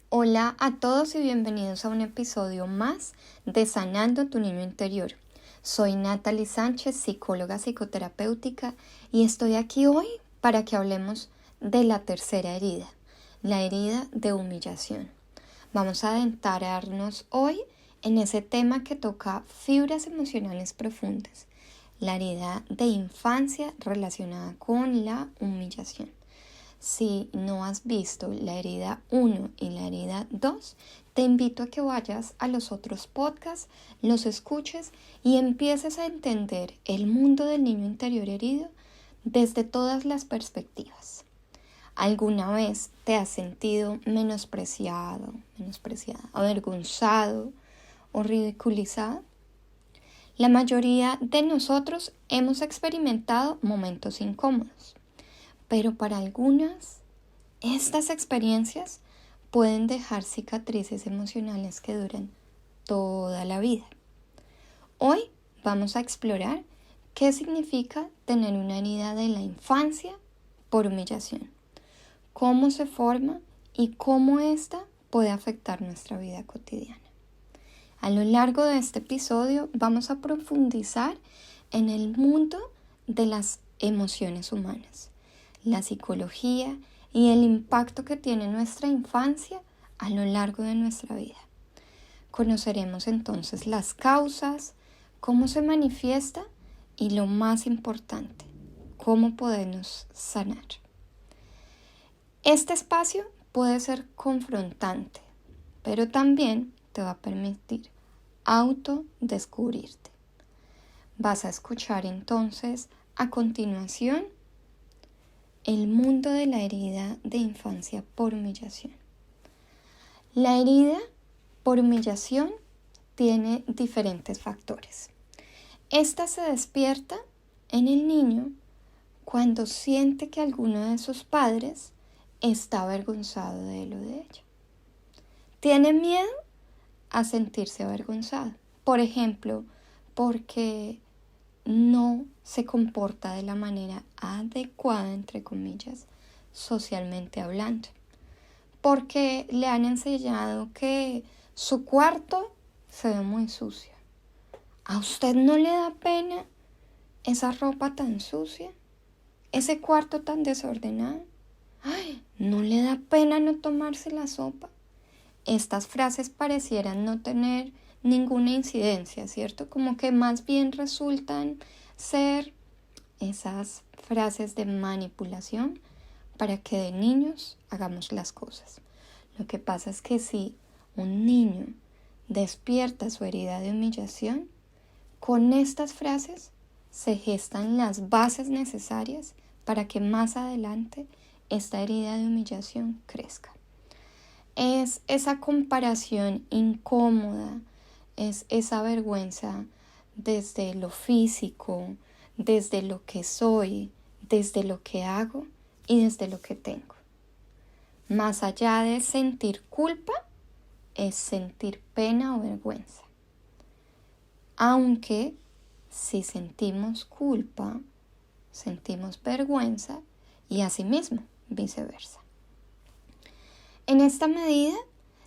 Hola a todos y bienvenidos a un episodio más de Sanando tu Niño Interior. Soy Natalie Sánchez, psicóloga psicoterapéutica, y estoy aquí hoy para que hablemos de la tercera herida, la herida de humillación. Vamos a adentrarnos hoy en ese tema que toca fibras emocionales profundas, la herida de infancia relacionada con la humillación. Si no has visto la herida 1 y la herida 2, te invito a que vayas a los otros podcasts, los escuches y empieces a entender el mundo del niño interior herido desde todas las perspectivas. ¿Alguna vez te has sentido menospreciada, avergonzado o ridiculizado? La mayoría de nosotros hemos experimentado momentos incómodos. Pero para algunas, estas experiencias pueden dejar cicatrices emocionales que duran toda la vida. Hoy vamos a explorar qué significa tener una herida de la infancia por humillación, cómo se forma y cómo ésta puede afectar nuestra vida cotidiana. A lo largo de este episodio vamos a profundizar en el mundo de las emociones humanas, la psicología y el impacto que tiene nuestra infancia a lo largo de nuestra vida. Conoceremos entonces las causas, cómo se manifiesta y lo más importante, cómo podemos sanar. Este espacio puede ser confrontante, pero también te va a permitir autodescubrirte. Vas a escuchar entonces a continuación el mundo de la herida de infancia por humillación. La herida por humillación tiene diferentes factores. Esta se despierta en el niño cuando siente que alguno de sus padres está avergonzado de él o de ella. Tiene miedo a sentirse avergonzado. Por ejemplo, porque no se comporta de la manera adecuada, entre comillas, socialmente hablando. Porque le han enseñado que su cuarto se ve muy sucio. ¿A usted no le da pena esa ropa tan sucia? ¿Ese cuarto tan desordenado? ¡Ay! ¿No le da pena no tomarse la sopa? Estas frases parecieran no tener ninguna incidencia, ¿cierto? Como que más bien resultan ser esas frases de manipulación para que de niños hagamos las cosas. Lo que pasa es que si un niño despierta su herida de humillación, con estas frases se gestan las bases necesarias para que más adelante esta herida de humillación crezca. Es esa comparación incómoda, es esa vergüenza desde lo físico, desde lo que soy, desde lo que hago y desde lo que tengo. Más allá de sentir culpa, es sentir pena o vergüenza. Aunque si sentimos culpa, sentimos vergüenza y asimismo viceversa. En esta medida,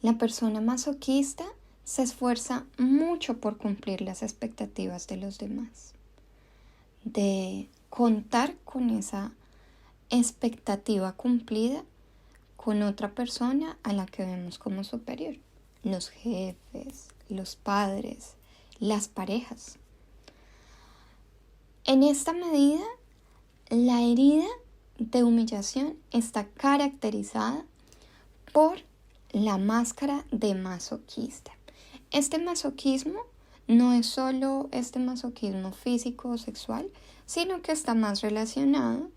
la persona masoquista se esfuerza mucho por cumplir las expectativas de los demás, de contar con esa expectativa cumplida con otra persona a la que vemos como superior, los jefes, los padres, las parejas. En esta medida, la herida de humillación está caracterizada por la máscara de masoquista. Este masoquismo no es solo este masoquismo físico o sexual, sino que está más relacionado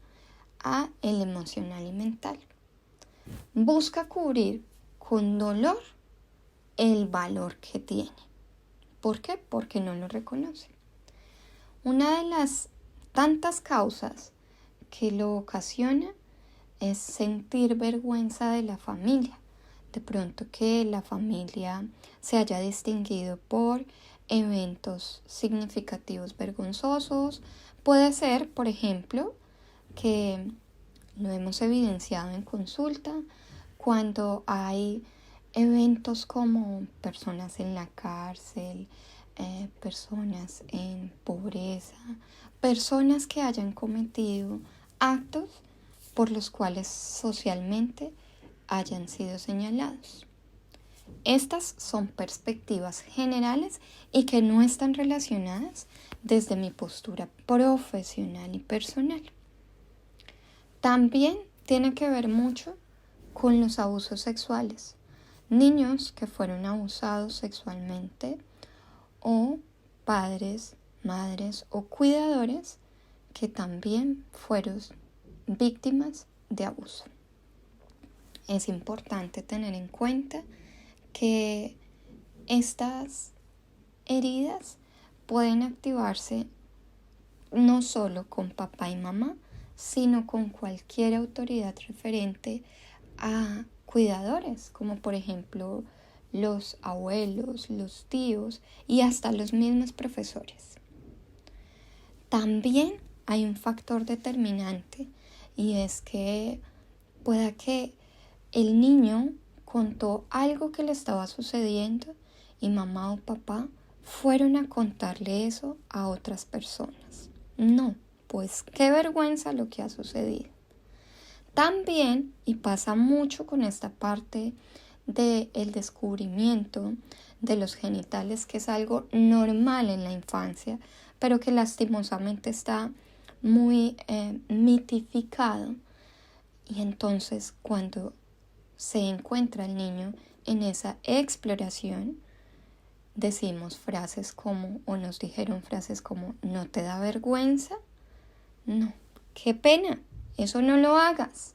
a el emocional y mental. Busca cubrir con dolor el valor que tiene. ¿Por qué? Porque no lo reconoce. Una de las tantas causas que lo ocasiona es sentir vergüenza de la familia. De pronto que la familia se haya distinguido por eventos significativos vergonzosos. Puede ser, por ejemplo, que lo hemos evidenciado en consulta, cuando hay eventos como personas en la cárcel, personas en pobreza, personas que hayan cometido actos por los cuales socialmente hayan sido señalados. Estas son perspectivas generales y que no están relacionadas desde mi postura profesional y personal. También tiene que ver mucho con los abusos sexuales. Niños que fueron abusados sexualmente o padres, madres o cuidadores que también fueron víctimas de abuso. Es importante tener en cuenta que estas heridas pueden activarse no solo con papá y mamá, sino con cualquier autoridad referente a cuidadores, como por ejemplo los abuelos, los tíos y hasta los mismos profesores. También hay un factor determinante y es que pueda que el niño contó algo que le estaba sucediendo y mamá o papá fueron a contarle eso a otras personas. No, pues qué vergüenza lo que ha sucedido. También, y pasa mucho con esta parte del descubrimiento de los genitales, que es algo normal en la infancia, pero que lastimosamente está muy mitificado. Y entonces cuando se encuentra el niño en esa exploración, decimos frases como, o nos dijeron frases como, ¿no te da vergüenza? No, qué pena, eso no lo hagas.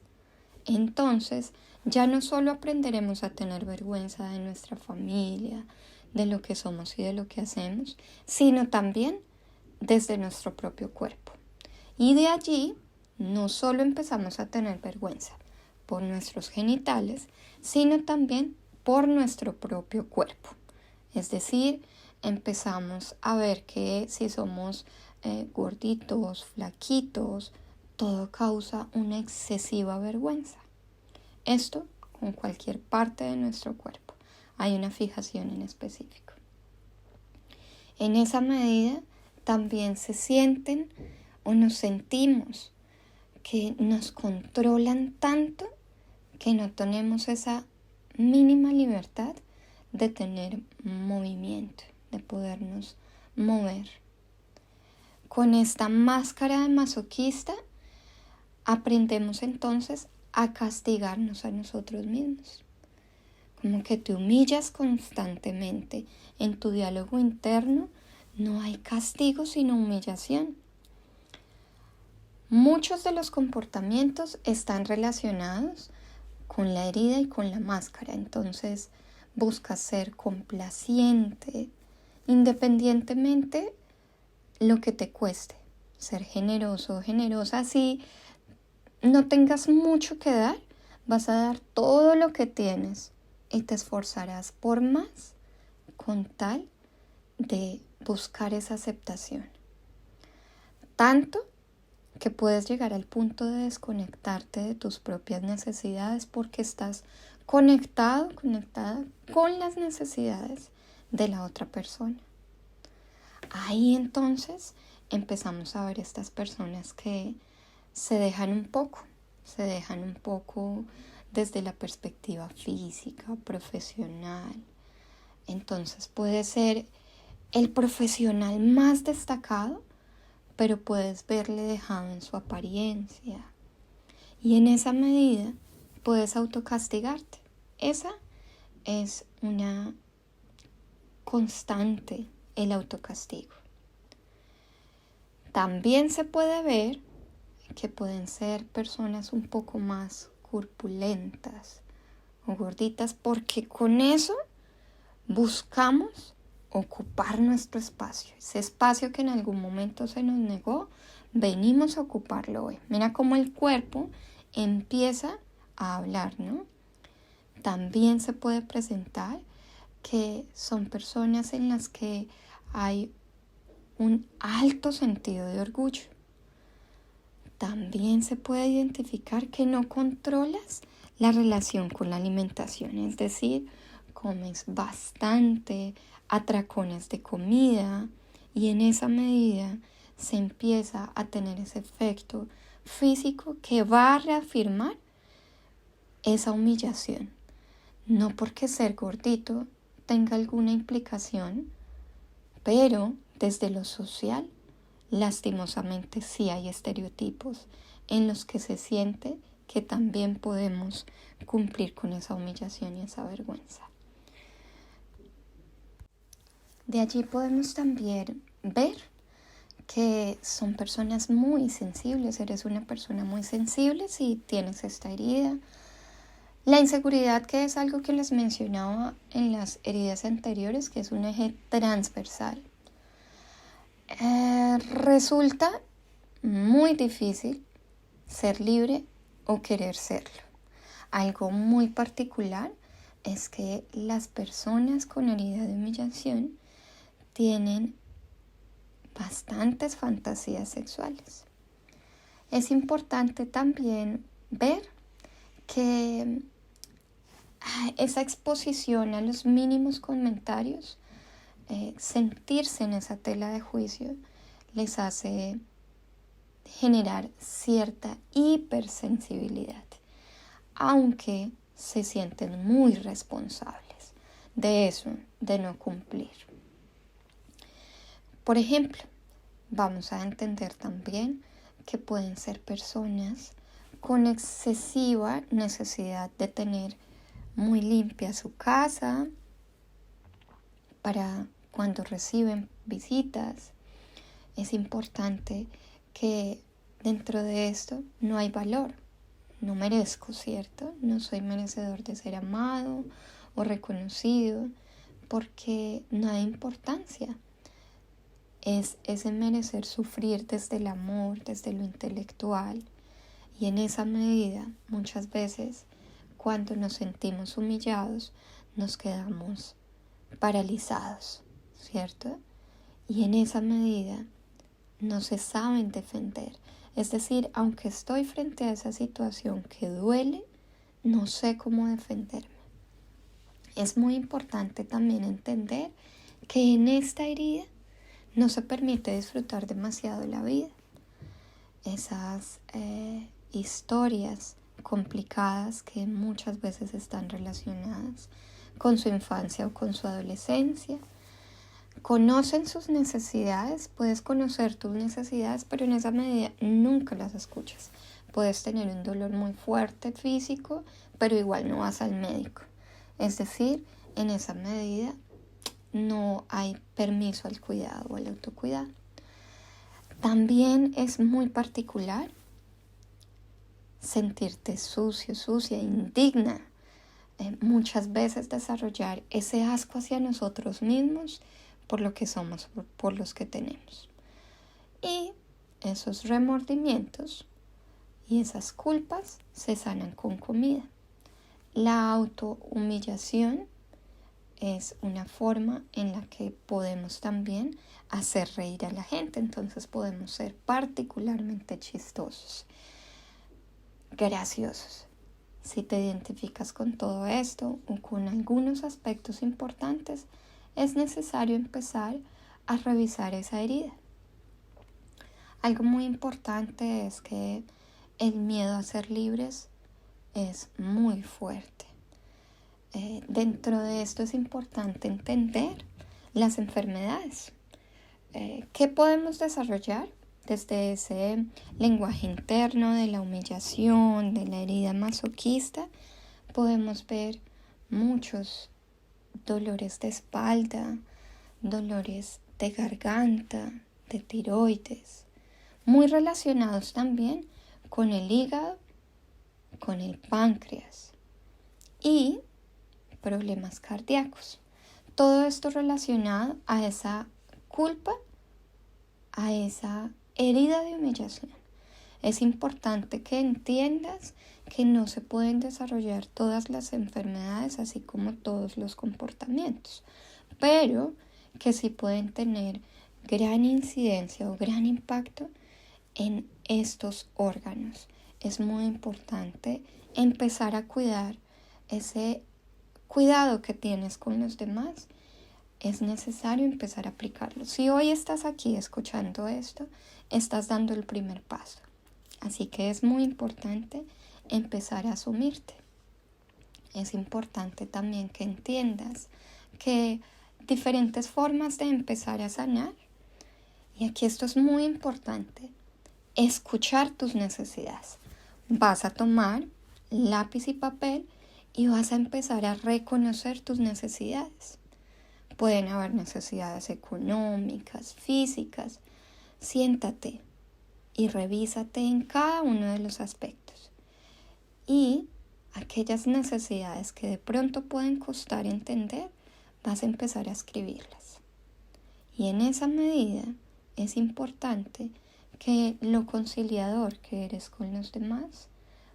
Entonces, ya no solo aprenderemos a tener vergüenza de nuestra familia, de lo que somos y de lo que hacemos, sino también desde nuestro propio cuerpo. Y de allí, no solo empezamos a tener vergüenza por nuestros genitales, sino también por nuestro propio cuerpo. Es decir, empezamos a ver que si somos gorditos, flaquitos, todo causa una excesiva vergüenza. Esto con cualquier parte de nuestro cuerpo. Hay una fijación en específico. En esa medida también se sienten o nos sentimos que nos controlan tanto que no tenemos esa mínima libertad de tener movimiento, de podernos mover. Con esta máscara de masoquista aprendemos entonces a castigarnos a nosotros mismos. Como que te humillas constantemente. En tu diálogo interno no hay castigo sino humillación. Muchos de los comportamientos están relacionados con la herida y con la máscara. Entonces buscas ser complaciente, independientemente lo que te cueste. Ser generoso o generosa, si no tengas mucho que dar, vas a dar todo lo que tienes y te esforzarás por más con tal de buscar esa aceptación. Tanto que puedes llegar al punto de desconectarte de tus propias necesidades porque estás conectada con las necesidades de la otra persona. Ahí entonces empezamos a ver estas personas que se dejan un poco desde la perspectiva física, profesional. Entonces puede ser el profesional más destacado, pero puedes verle dejado en su apariencia. Y en esa medida puedes autocastigarte. Esa es una constante, el autocastigo. También se puede ver que pueden ser personas un poco más corpulentas o gorditas, porque con eso buscamos ocupar nuestro espacio. Ese espacio que en algún momento se nos negó, venimos a ocuparlo hoy. Mira cómo el cuerpo empieza a hablar, ¿no? También se puede presentar que son personas en las que hay un alto sentido de orgullo. También se puede identificar que no controlas la relación con la alimentación, es decir, comes bastante, atracones de comida, y en esa medida se empieza a tener ese efecto físico que va a reafirmar esa humillación. No porque ser gordito tenga alguna implicación, pero desde lo social, lastimosamente sí hay estereotipos en los que se siente que también podemos cumplir con esa humillación y esa vergüenza. De allí podemos también ver que son personas muy sensibles. Eres una persona muy sensible si tienes esta herida. La inseguridad, que es algo que les mencionaba en las heridas anteriores, que es un eje transversal. Resulta muy difícil ser libre o querer serlo. Algo muy particular es que las personas con herida de humillación tienen bastantes fantasías sexuales. Es importante también ver que esa exposición a los mínimos comentarios, sentirse en esa tela de juicio, les hace generar cierta hipersensibilidad, aunque se sienten muy responsables de eso, de no cumplir. Por ejemplo, vamos a entender también que pueden ser personas con excesiva necesidad de tener muy limpia su casa para cuando reciben visitas. Es importante que dentro de esto no hay valor. No merezco, ¿cierto? No soy merecedor de ser amado o reconocido porque no hay importancia. Es ese merecer sufrir desde el amor, desde lo intelectual. Y en esa medida, muchas veces, cuando nos sentimos humillados, nos quedamos paralizados, ¿cierto? Y en esa medida no se saben defender. Es decir, aunque estoy frente a esa situación que duele, no sé cómo defenderme. Es muy importante también entender que en esta herida no se permite disfrutar demasiado la vida. Esas historias complicadas que muchas veces están relacionadas con su infancia o con su adolescencia. Conocen sus necesidades, puedes conocer tus necesidades, pero en esa medida nunca las escuchas. Puedes tener un dolor muy fuerte físico, pero igual no vas al médico. Es decir, en esa medida no hay permiso al cuidado o al autocuidado. También es muy particular sentirte sucio, sucia, indigna. Muchas veces desarrollar ese asco hacia nosotros mismos por lo que somos, por los que tenemos. Y esos remordimientos y esas culpas se sanan con comida. La autohumillación es una forma en la que podemos también hacer reír a la gente. Entonces podemos ser particularmente chistosos, graciosos. Si te identificas con todo esto o con algunos aspectos importantes, es necesario empezar a revisar esa herida. Algo muy importante es que el miedo a ser libres es muy fuerte. Dentro de esto es importante entender las enfermedades. ¿Qué podemos desarrollar desde ese lenguaje interno de la humillación, de la herida masoquista? Podemos ver muchos dolores de espalda, dolores de garganta, de tiroides, muy relacionados también con el hígado, con el páncreas y problemas cardíacos. Todo esto relacionado a esa culpa, a esa herida de humillación. Es importante que entiendas que no se pueden desarrollar todas las enfermedades así como todos los comportamientos, pero que sí pueden tener gran incidencia o gran impacto en estos órganos. Es muy importante empezar a cuidar ese cuidado que tienes con los demás, es necesario empezar a aplicarlo. Si hoy estás aquí escuchando esto, estás dando el primer paso. Así que es muy importante empezar a asumirte. Es importante también que entiendas que diferentes formas de empezar a sanar, y aquí esto es muy importante, escuchar tus necesidades. Vas a tomar lápiz y papel y vas a empezar a reconocer tus necesidades. Pueden haber necesidades económicas, físicas. Siéntate y revísate en cada uno de los aspectos. Y aquellas necesidades que de pronto pueden costar entender, vas a empezar a escribirlas. Y en esa medida es importante que lo conciliador que eres con los demás,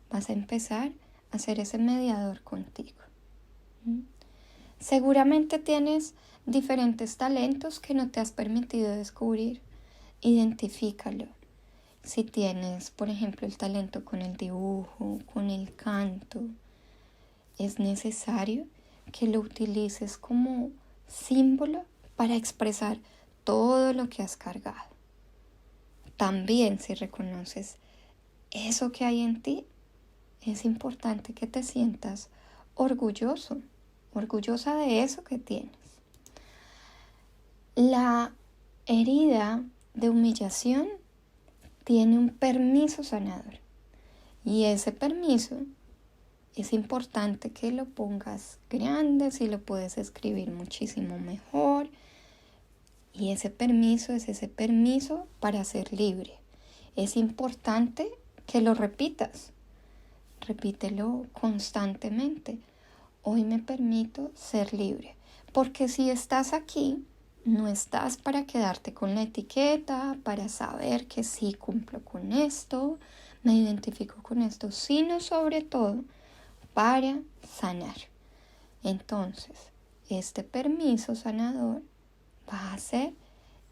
vas a empezar a ser ese mediador contigo. Seguramente tienes diferentes talentos que no te has permitido descubrir. Identifícalo. Si tienes, por ejemplo, el talento con el dibujo, con el canto, es necesario que lo utilices como símbolo para expresar todo lo que has cargado. También, si reconoces eso que hay en ti, es importante que te sientas orgullosa de eso que tienes. La herida de humillación tiene un permiso sanador, y ese permiso es importante que lo pongas grande, si lo puedes escribir muchísimo mejor. Y ese permiso es ese permiso para ser libre. Es importante que lo repitas. Repítelo constantemente. Hoy me permito ser libre. Porque si estás aquí, no estás para quedarte con la etiqueta, para saber que sí cumplo con esto, me identifico con esto, sino sobre todo para sanar. Entonces, este permiso sanador va a ser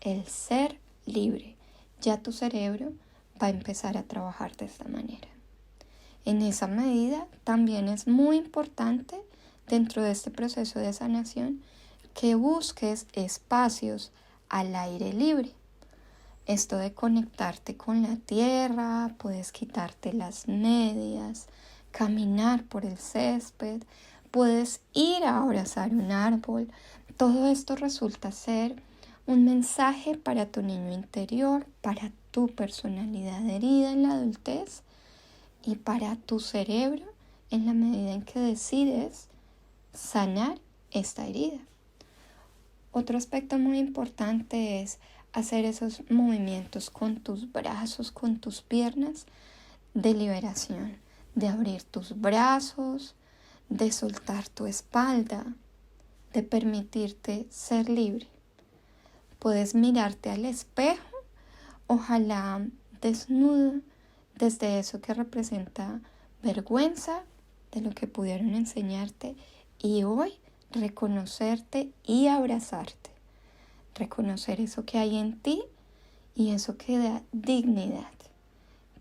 el ser libre. Ya tu cerebro va a empezar a trabajar de esta manera. En esa medida, también es muy importante dentro de este proceso de sanación que busques espacios al aire libre. Esto de conectarte con la tierra, puedes quitarte las medias, caminar por el césped, puedes ir a abrazar un árbol. Todo esto resulta ser un mensaje para tu niño interior, para tu personalidad herida en la adultez y para tu cerebro en la medida en que decides sanar esta herida. Otro aspecto muy importante es hacer esos movimientos con tus brazos, con tus piernas de liberación, de abrir tus brazos, de soltar tu espalda, de permitirte ser libre. Puedes mirarte al espejo, ojalá desnudo, desde eso que representa vergüenza de lo que pudieron enseñarte, y hoy reconocerte y abrazarte. Reconocer eso que hay en ti y eso que da dignidad,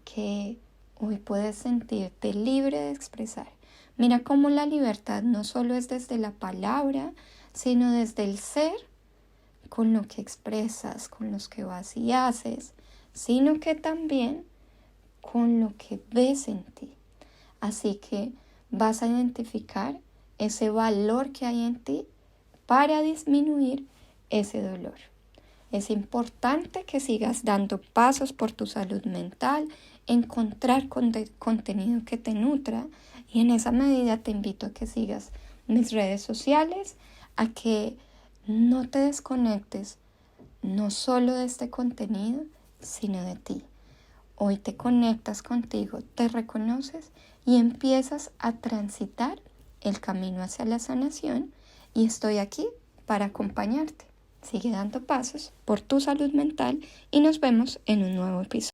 que hoy puedes sentirte libre de expresar. Mira cómo la libertad no solo es desde la palabra, sino desde el ser, con lo que expresas, con los que vas y haces, sino que también con lo que ves en ti. Así que vas a identificar ese valor que hay en ti para disminuir ese dolor. Es importante que sigas dando pasos por tu salud mental, encontrar contenido que te nutra, y en esa medida te invito a que sigas mis redes sociales, a que no te desconectes no solo de este contenido, sino de ti. Hoy te conectas contigo, te reconoces y empiezas a transitar el camino hacia la sanación, y estoy aquí para acompañarte. Sigue dando pasos por tu salud mental y nos vemos en un nuevo episodio.